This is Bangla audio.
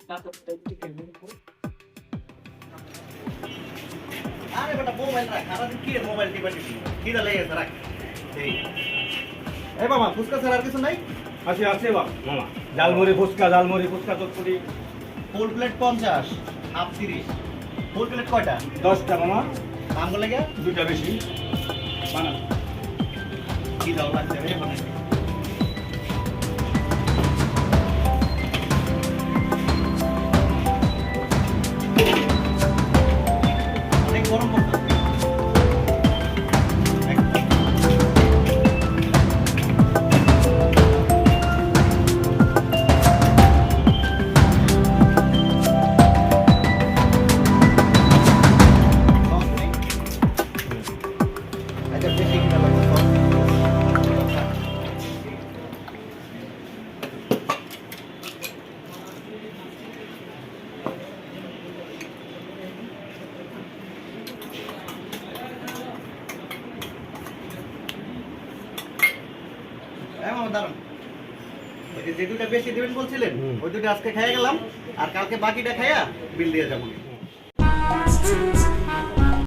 আরে বেটা মোবাইল রাখ, সারাদিন কি মোবাইল টিপা টিপি, খিদা লেগে গেছে রাখ। এই মামা ফুচকা ছাড়া আর কিছু নাই? আছে আছে মামা, jhalmuri fuchka chotpoti. Full plate 50, half 30। Full plate কয়টা? 10টা মামা, আমগুলো লেগে 2টা বেশি বানা। খিদাও লাগছে রে মানে। অনেক গরম পড়ছে। আচ্ছা বেশি খিদা লাগছে। দাঁড়ান, ওই যে দুটা বেশি দিবেন বলছিলেন ওই দুটো আজকে খাইয়া গেলাম, আর কালকে বাকিটা খাইয়া বিল দিয়ে যাবো।